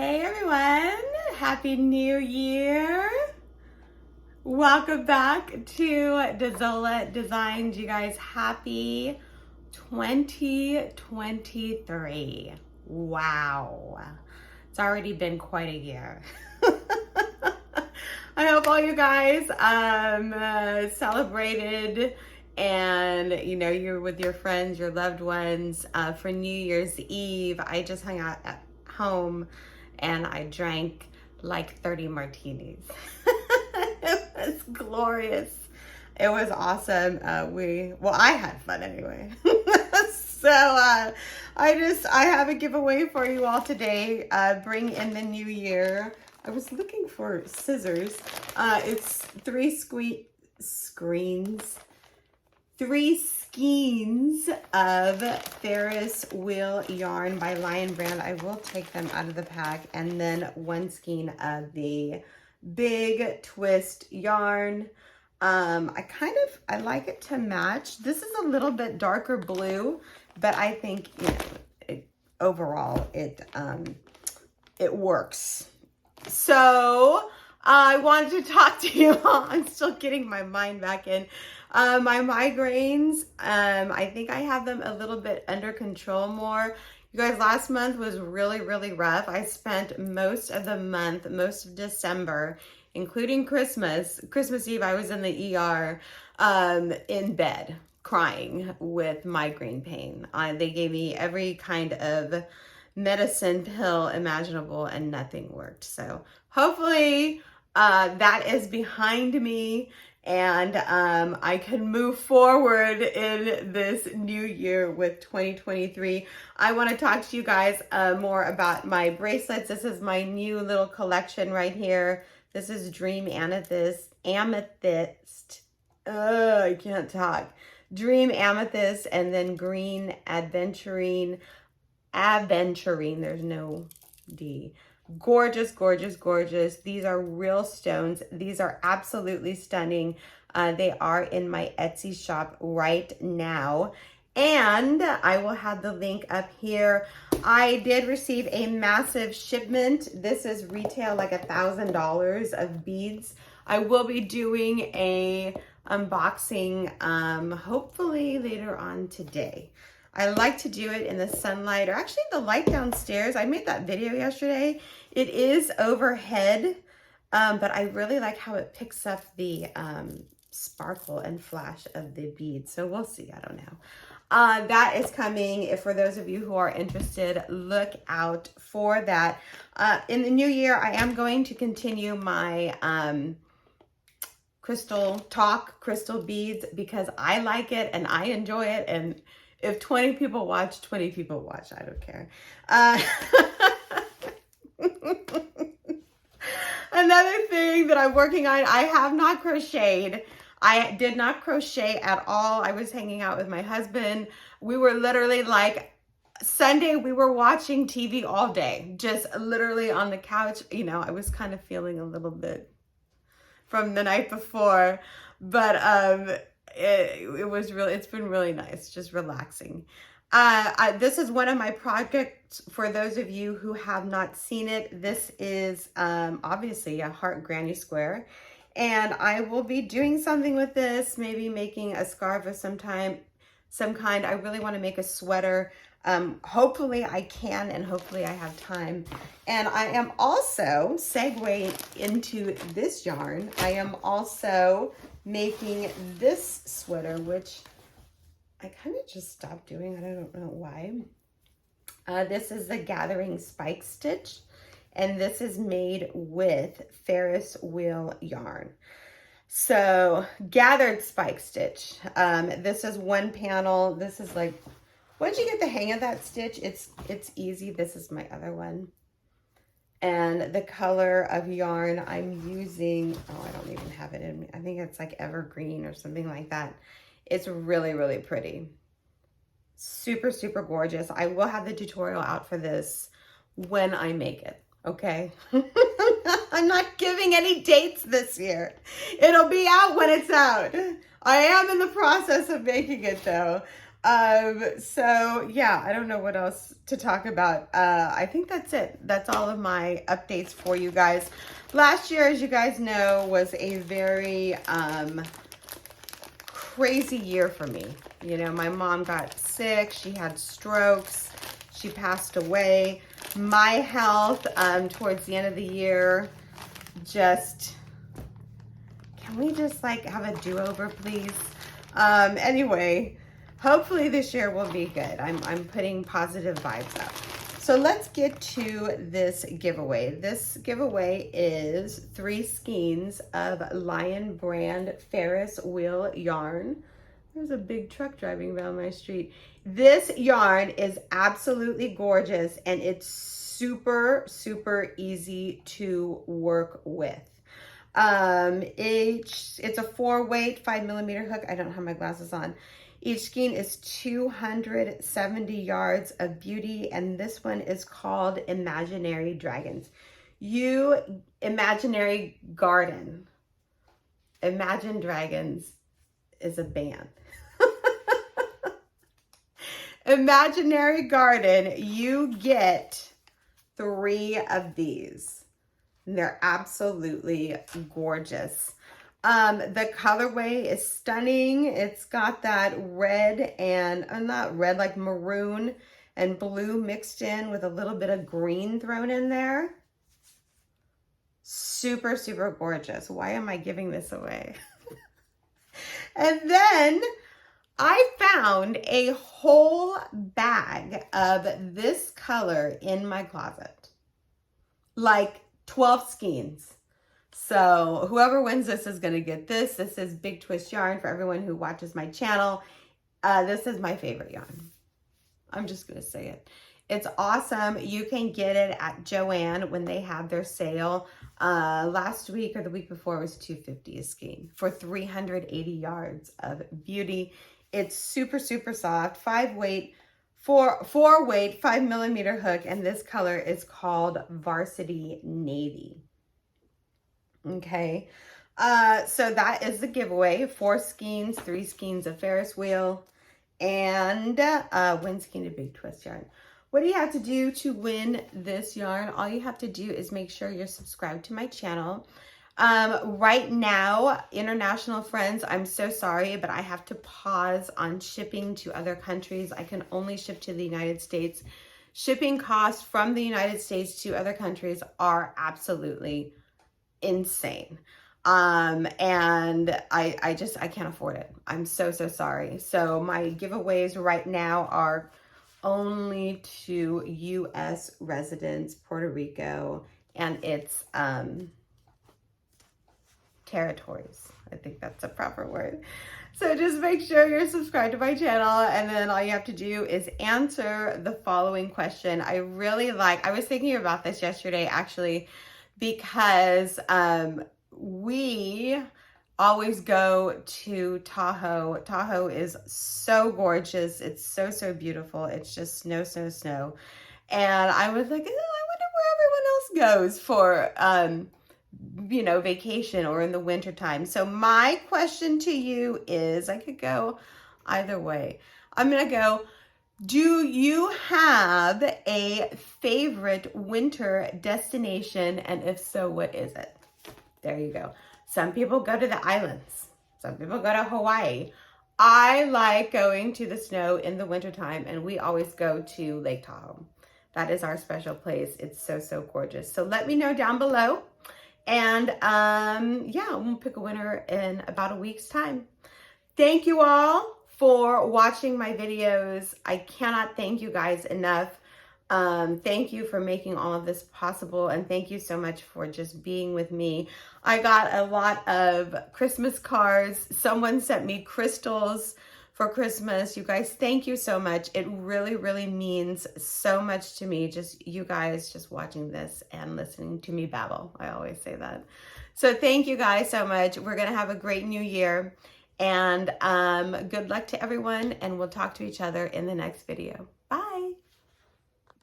Hey everyone, Happy New Year. Welcome back to Dezola Designs. You guys, happy 2023. Wow. It's already been quite a year. I hope all you guys celebrated and you're with your friends, your loved ones for New Year's Eve. I just hung out at home and I drank like 30 martinis. It was glorious. It was awesome. I had fun anyway. So I have a giveaway for you all today. Bring in the new year. I was looking for scissors. It's three skeins of Ferris wheel yarn by Lion Brand. I will take them out of the pack, and then one skein of the big twist yarn. I like it to match. This is a little bit darker blue, but I think overall it works. So I wanted to talk to you all. I'm still getting my mind back in. My migraines, I think I have them a little bit under control more. You guys, last month was really, really rough. I spent most of the month, most of December, including Christmas Eve, I was in the ER in bed crying with migraine pain. They gave me every kind of medicine pill imaginable and nothing worked. So hopefully that is behind me, and I can move forward in this new year with 2023. I want to talk to you guys more about my bracelets. This is my new little collection right here. This is Dream Amethyst. I can't talk. Dream Amethyst, and then Green Aventurine. There's no D. Gorgeous, gorgeous, gorgeous. These are real stones. These are absolutely stunning. They are in my Etsy shop right now, and I will have the link up here. I did receive a massive shipment. This is retail like $1,000 of beads. I will be doing a unboxing hopefully later on today. I like to do it in the sunlight, or actually the light downstairs. I made that video yesterday. It is overhead, but I really like how it picks up the sparkle and flash of the beads. So we'll see, I don't know. That is coming. If for those of you who are interested, look out for that. In the new year, I am going to continue my crystal beads, because I like it and I enjoy it, and if 20 people watch, 20 people watch. I don't care. Another thing that I'm working on, I have not crocheted. I did not crochet at all. I was hanging out with my husband. We were literally like, Sunday, we were watching TV all day, just literally on the couch. I was kind of feeling a little bit from the night before, but it's been really nice, just relaxing. This is one of my projects for those of you who have not seen it. This is obviously a heart granny square, and I will be doing something with this, maybe making a scarf of some kind. I really want to make a sweater. Hopefully I can, and hopefully I have time. And I am also segueing into this yarn. I am also making this sweater, which I kind of just stopped doing. I don't know why. This is the Gathering Spike Stitch, and this is made with Ferris wheel yarn. So gathered spike stitch. This is one panel. This is like, once you get the hang of that stitch, it's easy. This is my other one. And the color of yarn I'm using, I don't even have it in me. I think it's like evergreen or something like that. It's really, really pretty. Super, super gorgeous. I will have the tutorial out for this when I make it, okay? I'm not giving any dates this year. It'll be out when it's out. I am in the process of making it though. So yeah, I don't know what else to talk about. I think that's it. That's all of my updates for you guys. Last year, as you guys know, was a very crazy year for me. You know, my mom got sick. She had strokes. She passed away. My health towards the end of the year just, can we just like have a do-over, please? Anyway, hopefully this year will be good. I'm putting positive vibes up. So let's get to this giveaway. This giveaway is 3 skeins of Lion brand Ferris wheel yarn. There's a big truck driving down my street. This yarn is absolutely gorgeous, and it's super, super easy to work with. It's a 4-weight 5mm hook. I don't have my glasses on. Each skein is 270 yards of beauty, and this one is called Imaginary Dragons. Imaginary Garden. Imagine Dragons is a band. Imaginary Garden, you get 3 of these. And they're absolutely gorgeous. The colorway is stunning. It's got that red and, not red, like maroon and blue mixed in with a little bit of green thrown in there. Super, super gorgeous. Why am I giving this away? And then I found a whole bag of this color in my closet. Like 12 skeins. So whoever wins this is going to get this. This is Big Twist yarn for everyone who watches my channel. This is my favorite yarn. I'm just going to say it. It's awesome. You can get it at Joann when they have their sale. Last week or the week before was $250 a skein for 380 yards of beauty. It's super, super soft, 4-weight 5mm hook, and this color is called Varsity Navy. Okay, so that is the giveaway. 4 skeins, 3 skeins of Ferris wheel, and 1 skein of Big Twist yarn. What do you have to do to win this yarn? All you have to do is make sure you're subscribed to my channel. Right now, international friends, I'm so sorry, but I have to pause on shipping to other countries. I can only ship to the United States. Shipping costs from the United States to other countries are absolutely insane. And I can't afford it. I'm so, so sorry. So my giveaways right now are only to U.S. residents, Puerto Rico, and its, territories. I think that's a proper word. So just make sure you're subscribed to my channel, and then all you have to do is answer the following question. I was thinking about this yesterday actually, because we always go to Tahoe. Tahoe is so gorgeous. It's so, so beautiful. It's just snow, snow, snow. And I was like, oh, I wonder where everyone else goes for you know, vacation or in the wintertime. So my question to you is, I could go either way. I'm going to go, do you have a favorite winter destination? And if so, what is it? There you go. Some people go to the islands. Some people go to Hawaii. I like going to the snow in the wintertime, and we always go to Lake Tahoe. That is our special place. It's so, so gorgeous. So let me know down below. And yeah, we'll pick a winner in about a week's time. Thank you all for watching my videos. I cannot thank you guys enough. Thank you for making all of this possible, and thank you so much for just being with me. I got a lot of Christmas cards. Someone sent me crystals for Christmas. You guys, thank you so much. It really, really means so much to me. Just you guys just watching this and listening to me babble. I always say that. So thank you guys so much. We're going to have a great new year, and good luck to everyone, and we'll talk to each other in the next video.